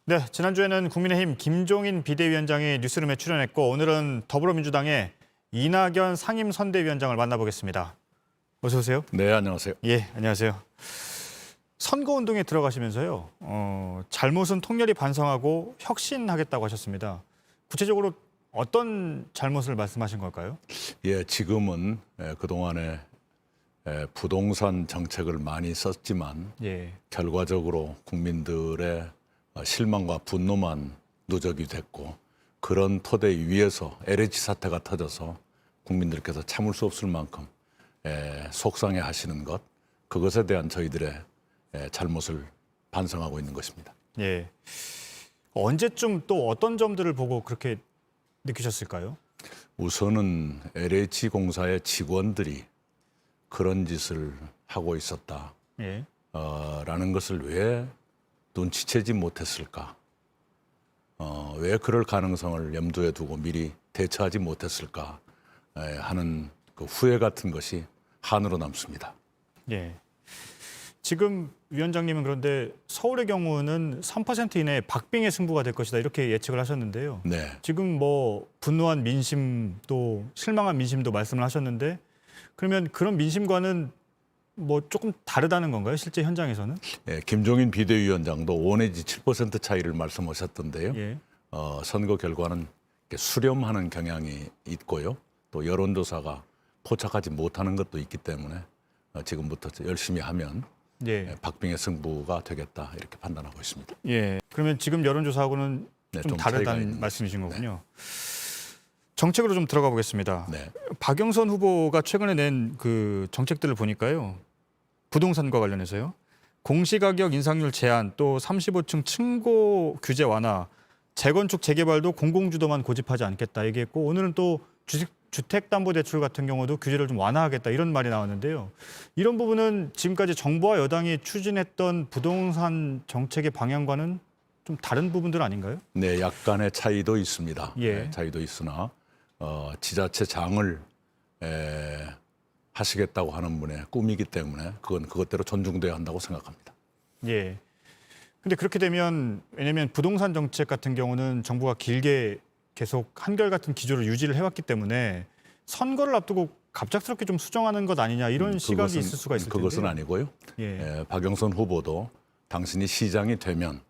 네, 지난주에는 국민의힘 김종인 비대위원장이 뉴스룸에 출연했고 오늘은 더불어민주당의 이낙연 상임선대위원장을 만나보겠습니다. 어서 오세요. 네, 안녕하세요. 예, 안녕하세요. 선거운동에 들어가시면서요. 잘못은 통렬히 반성하고 혁신하겠다고 하셨습니다. 구체적으로 어떤 잘못을 말씀하신 걸까요? 예, 지금은 그동안에 부동산 정책을 많이 썼지만 예, 결과적으로 국민들의 실망과 분노만 누적이 됐고 그런 토대 위에서 LH 사태가 터져서 국민들께서 참을 수 없을 만큼 속상해 하시는 것, 그것에 대한 저희들의 잘못을 반성하고 있는 것입니다. 예. 언제쯤 또 어떤 점들을 보고 그렇게 느끼셨을까요? 우선은 LH 공사의 직원들이 그런 짓을 하고 있었다. 예, 라는 것을 왜 눈치채지 못했을까? 왜 그럴 가능성을 염두에 두고 미리 대처하지 못했을까? 하는 그 후회 같은 것이 한으로 남습니다. 예. 지금 위원장님은 그런데 서울의 경우는 3% 이내에 박빙의 승부가 될 것이다 이렇게 예측을 하셨는데요. 네. 지금 뭐 분노한 민심 또 실망한 민심도 말씀을 하셨는데 그러면 그런 민심과는 뭐 조금 다르다는 건가요? 실제 현장에서는? 김종인 비대위원장도 5 내지 7% 차이를 말씀하셨던데요. 예. 선거 결과는 이렇게 수렴하는 경향이 있고요. 또 여론조사가 포착하지 못하는 것도 있기 때문에 지금부터 열심히 하면 예. 박빙의 승부가 되겠다 이렇게 판단하고 있습니다. 예. 그러면 지금 여론조사하고는 네, 좀 좀 차이가 다르다는 있는 말씀이신 거군요. 정책으로 좀 들어가 보겠습니다. 네. 박영선 후보가 최근에 낸 그 정책들을 보니까요. 부동산과 관련해서요. 공시가격 인상률 제한, 또 35층 층고 규제 완화, 재건축 재개발도 공공주도만 고집하지 않겠다 얘기했고 오늘은 또 주택담보대출 같은 경우도 규제를 좀 완화하겠다 이런 말이 나왔는데요. 이런 부분은 지금까지 정부와 여당이 추진했던 부동산 정책의 방향과는 좀 다른 부분들 아닌가요? 네, 약간의 차이도 있습니다. 예. 네, 차이도 있으나 지자체장을 하시겠다고 하는 분의 꿈이기 때문에 그건 그것대로 존중돼야 한다고 생각합니다. 예. 근데 그렇게 되면 왜냐하면 부동산 정책 같은 경우는 정부가 길게 계속 한결같은 기조를 유지를 해왔기 때문에 선거를 앞두고 갑작스럽게 좀 수정하는 것 아니냐 이런 시각이 있을 수가 있을 텐데요. 그것은 아니고요. 예. 박영선 후보도 당신이 시장이 되면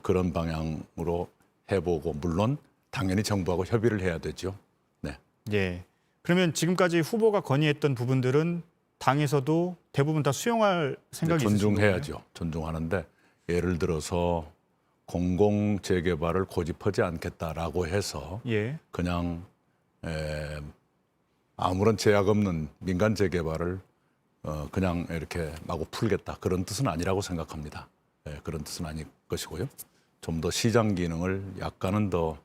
그런 방향으로 해보고 물론 당연히 정부하고 협의를 해야 되죠. 네. 예. 그러면 지금까지 후보가 건의했던 부분들은 당에서도 대부분 다 수용할 생각이 있으신 건가요? 존중해야죠. 존중하는데 예를 들어서 공공 재개발을 고집하지 않겠다라고 해서 예. 그냥 아무런 제약 없는 민간 재개발을 그냥 이렇게 마구 풀겠다 그런 뜻은 아니라고 생각합니다. 그런 뜻은 아닐 것이고요. 좀 더 시장 기능을 약간은 더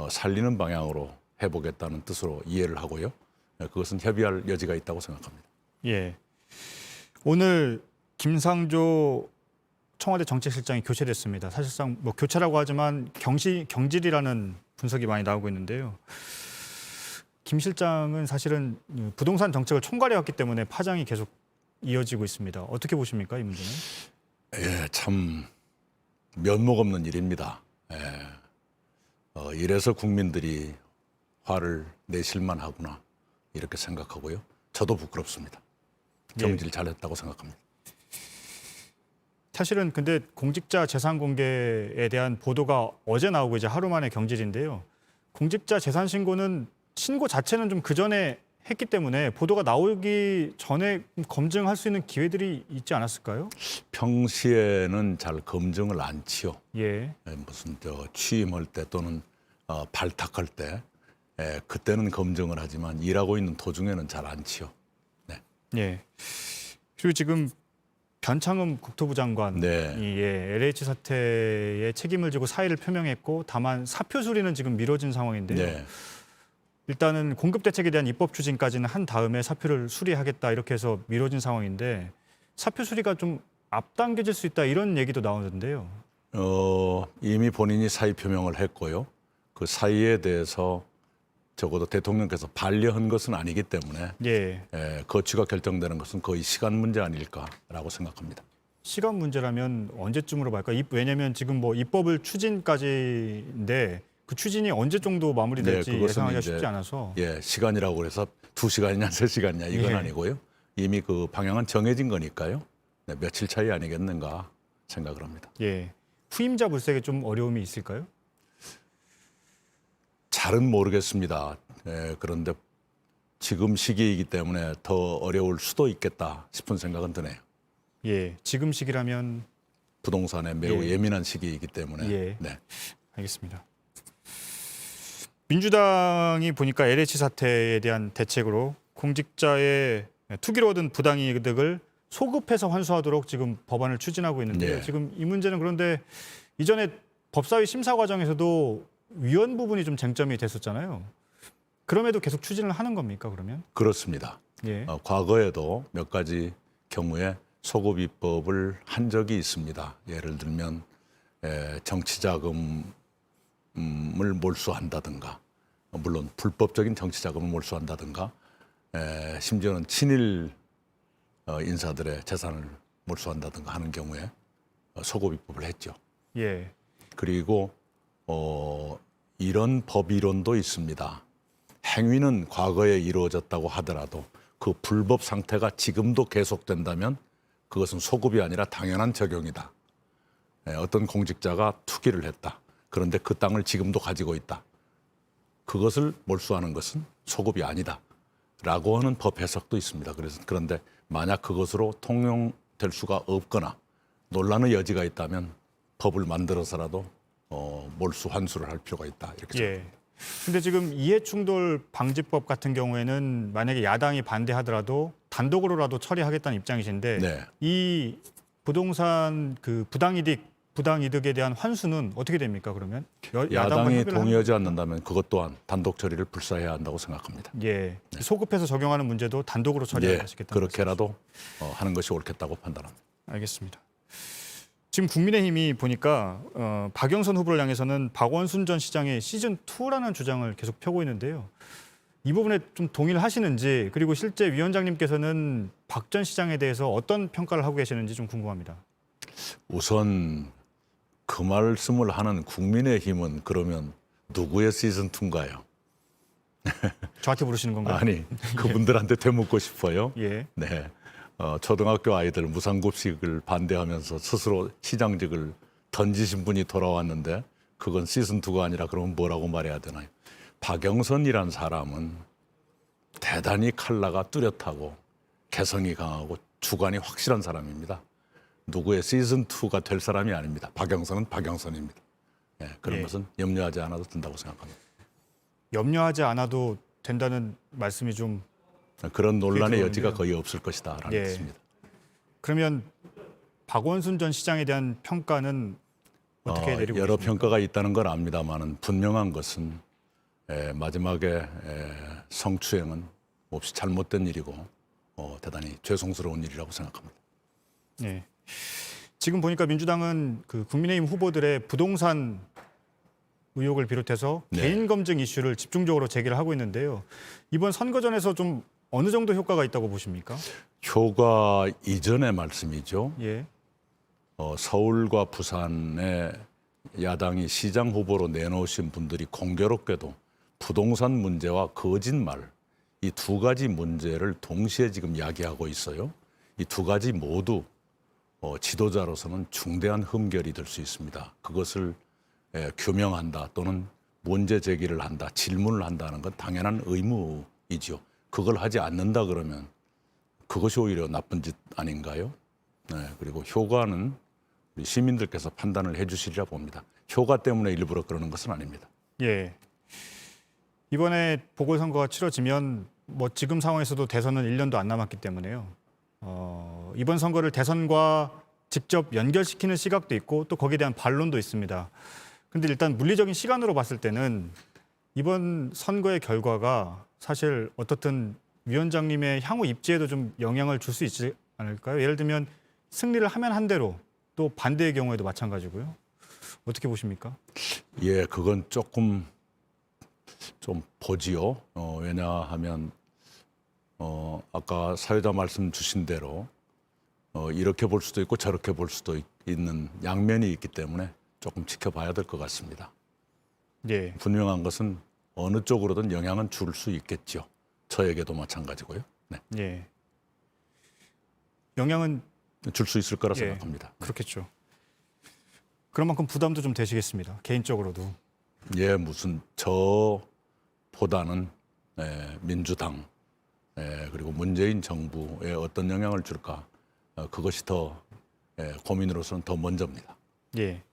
살리는 방향으로 해보겠다는 뜻으로 이해를 하고요. 그것은 협의할 여지가 있다고 생각합니다. 예. 오늘 김상조 청와대 정책실장이 교체됐습니다. 사실상 뭐 교체라고 하지만 경질이라는 분석이 많이 나오고 있는데요. 김 실장은 사실은 부동산 정책을 총괄해왔기 때문에 파장이 계속 이어지고 있습니다. 어떻게 보십니까, 이 문제는? 예, 참 면목 없는 일입니다. 이래서 국민들이 화를 내실만 하구나 이렇게 생각하고요. 저도 부끄럽습니다. 경질 잘했다고 생각합니다. 사실은 근데 공직자 재산 공개에 대한 보도가 어제 나오고 이제 하루 만에 경질인데요. 공직자 재산 신고는 신고 자체는 좀 그전에 했기 때문에 보도가 나오기 전에 검증할 수 있는 기회들이 있지 않았을까요? 평시에는 잘 검증을 안 치요. 예. 무슨 취임할 때 또는 발탁할 때 그때는 검증을 하지만 일하고 있는 도중에는 잘 안 치요. 네. 예. 그리고 지금 변창흠 국토부 장관이 네. LH 사태에 책임을 지고 사의를 표명했고 다만 사표 수리는 지금 미뤄진 상황인데요. 네. 일단은 공급 대책에 대한 입법 추진까지는 한 다음에 사표를 수리하겠다 이렇게 해서 미뤄진 상황인데 사표 수리가 좀 앞당겨질 수 있다 이런 얘기도 나오는데요. 이미 본인이 사의 표명을 했고요. 그 사의에 대해서 적어도 대통령께서 반려한 것은 아니기 때문에 예. 거취가 결정되는 것은 거의 시간 문제 아닐까라고 생각합니다. 시간 문제라면 언제쯤으로 말까? 왜냐하면 지금 뭐 입법을 추진까지인데 그 추진이 언제 정도 마무리될지 그것은 예상하기가 이제 쉽지 않아서. 시간이라고 해서 2시간이냐 3시간이냐 이건 예. 아니고요. 이미 그 방향은 정해진 거니까요. 며칠 차이 아니겠는가 생각을 합니다. 예. 후임자 물색에 좀 어려움이 있을까요? 잘은 모르겠습니다. 그런데 지금 시기이기 때문에 더 어려울 수도 있겠다 싶은 생각은 드네요. 예. 지금 시기라면 부동산에 매우 예. 예민한 시기이기 때문에. 예. 네. 알겠습니다. 민주당이 보니까 LH 사태에 대한 대책으로 공직자의 투기로 얻은 부당이득을 소급해서 환수하도록 지금 법안을 추진하고 있는데요. 네. 지금 이 문제는 그런데 이전에 법사위 심사 과정에서도 위헌 부분이 좀 쟁점이 됐었잖아요. 그럼에도 계속 추진을 하는 겁니까, 그러면? 그렇습니다. 예. 과거에도 몇 가지 경우에 소급 입법을 한 적이 있습니다. 예를 들면 정치자금을 몰수한다든가, 물론 불법적인 정치자금을 몰수한다든가, 심지어는 친일 인사들의 재산을 몰수한다든가 하는 경우에 소급 입법을 했죠. 예. 그리고 이런 법이론도 있습니다. 행위는 과거에 이루어졌다고 하더라도 그 불법 상태가 지금도 계속된다면 그것은 소급이 아니라 당연한 적용이다. 어떤 공직자가 투기를 했다. 그런데 그 땅을 지금도 가지고 있다. 그것을 몰수하는 것은 소급이 아니다. 라고 하는 법 해석도 있습니다. 그런데 만약 그것으로 통용될 수가 없거나 논란의 여지가 있다면 법을 만들어서라도 몰수 환수를 할 필요가 있다. 이렇게 예. 근데 지금 이해충돌 방지법 같은 경우에는 만약에 야당이 반대하더라도 단독으로라도 처리하겠다는 입장이신데 네. 이 부동산 그 부당이득에 대한 환수는 어떻게 됩니까? 그러면 야당과 야당이 협의를 동의하지 않는다면 그것 또한 단독 처리를 불사해야 한다고 생각합니다. 예. 소급해서 적용하는 문제도 단독으로 처리하시겠다는 그렇게라도 하는 것이 옳겠다고 판단합니다. 알겠습니다. 지금 국민의힘이 보니까 박영선 후보를 향해서는 박원순 전 시장의 시즌 2라는 주장을 계속 펴고 있는데요. 이 부분에 좀 동의를 하시는지, 그리고 실제 위원장님께서는 박 전 시장에 대해서 어떤 평가를 하고 계시는지 좀 궁금합니다. 우선 그 말씀을 하는 국민의힘은 그러면 누구의 시즌 2인가요? 저한테 물으시는 건가요? 아니, 그분들한테 되묻고 싶어요. 예. 네. 초등학교 아이들 무상급식을 반대하면서 스스로 시장직을 던지신 분이 돌아왔는데 그건 시즌 2가 아니라 그러면 뭐라고 말해야 되나요? 박영선이란 사람은 대단히 칼라가 뚜렷하고 개성이 강하고 주관이 확실한 사람입니다. 누구의 시즌 2가 될 사람이 아닙니다. 박영선은 박영선입니다. 그런 예. 것은 염려하지 않아도 된다고 생각합니다. 염려하지 않아도 된다는 말씀이 좀, 그런 논란의 여지가 들어오는데요. 거의 없을 것이다라는 예. 뜻입니다. 그러면 박원순 전 시장에 대한 평가는 어떻게 내리고 여러 계십니까? 평가가 있다는 걸 압니다만은 분명한 것은 마지막에 성추행은 몹시 잘못된 일이고 대단히 죄송스러운 일이라고 생각합니다. 네. 지금 보니까 민주당은 그 국민의힘 후보들의 부동산 의혹을 비롯해서 네. 개인 검증 이슈를 집중적으로 제기를 하고 있는데요. 이번 선거전에서 좀 어느 정도 효과가 있다고 보십니까? 효과 이전의 말씀이죠. 예. 서울과 부산에 야당이 시장 후보로 내놓으신 분들이 공교롭게도 부동산 문제와 거짓말 이 두 가지 문제를 동시에 지금 야기하고 있어요. 이 두 가지 모두 지도자로서는 중대한 흠결이 될 수 있습니다. 그것을 규명한다 또는 문제 제기를 한다, 질문을 한다는 건 당연한 의무이죠. 그걸 하지 않는다 그러면 그것이 오히려 나쁜 짓 아닌가요? 네, 그리고 효과는 우리 시민들께서 판단을 해주시리라 봅니다. 효과 때문에 일부러 그러는 것은 아닙니다. 예. 이번에 보궐선거가 치러지면 뭐 지금 상황에서도 대선은 1년도 안 남았기 때문에요. 이번 선거를 대선과 직접 연결시키는 시각도 있고 또 거기에 대한 반론도 있습니다. 그런데 일단 물리적인 시간으로 봤을 때는 이번 선거의 결과가 사실 어떻든 위원장님의 향후 입지에도 좀 영향을 줄 수 있지 않을까요? 예를 들면 승리를 하면 한 대로 또 반대의 경우에도 마찬가지고요. 어떻게 보십니까? 예, 그건 조금 좀 보지요. 왜냐하면 아까 사회자 말씀 주신 대로 이렇게 볼 수도 있고 저렇게 볼 수도 있는 양면이 있기 때문에 조금 지켜봐야 될 것 같습니다. 예. 분명한 것은 어느 쪽으로든 영향은 줄 수 있겠죠. 저에게도 마찬가지고요. 네. 예. 영향은 줄 수 있을 거라 예. 생각합니다. 그렇겠죠. 그런 만큼 부담도 좀 되시겠습니다. 개인적으로도. 예, 무슨 저보다는 민주당 그리고 문재인 정부에 어떤 영향을 줄까 그것이 더 고민으로서는 더 먼저입니다. 예.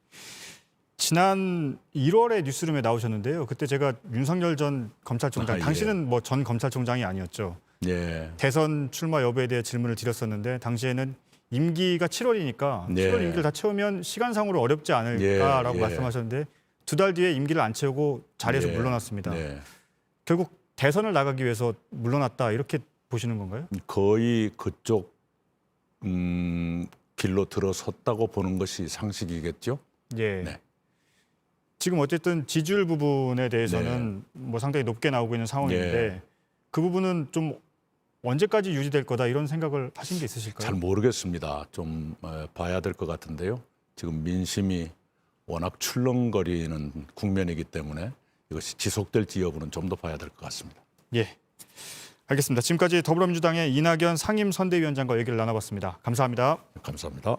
지난 1월에 뉴스룸에 나오셨는데요. 그때 제가 윤석열 전 검찰총장, 예. 당시는 뭐 전 검찰총장이 아니었죠. 예, 대선 출마 여부에 대해 질문을 드렸었는데 당시에는 임기가 7월이니까 예. 7월 임기를 다 채우면 시간상으로 어렵지 않을까라고 예, 예. 말씀하셨는데 2달 뒤에 임기를 안 채우고 자리에서 예, 물러났습니다. 네. 결국 대선을 나가기 위해서 물러났다 이렇게 보시는 건가요? 거의 그쪽 길로 들어섰다고 보는 것이 상식이겠죠. 예. 네. 지금 어쨌든 지지율 부분에 대해서는 뭐 상당히 높게 나오고 있는 상황인데 네. 그 부분은 좀 언제까지 유지될 거다 이런 생각을 하신 게 있으실까요? 잘 모르겠습니다. 좀 봐야 될 것 같은데요. 지금 민심이 워낙 출렁거리는 국면이기 때문에 이것이 지속될지 여부는 좀 더 봐야 될 것 같습니다. 예. 알겠습니다. 지금까지 더불어민주당의 이낙연 상임선대위원장과 얘기를 나눠봤습니다. 감사합니다. 감사합니다.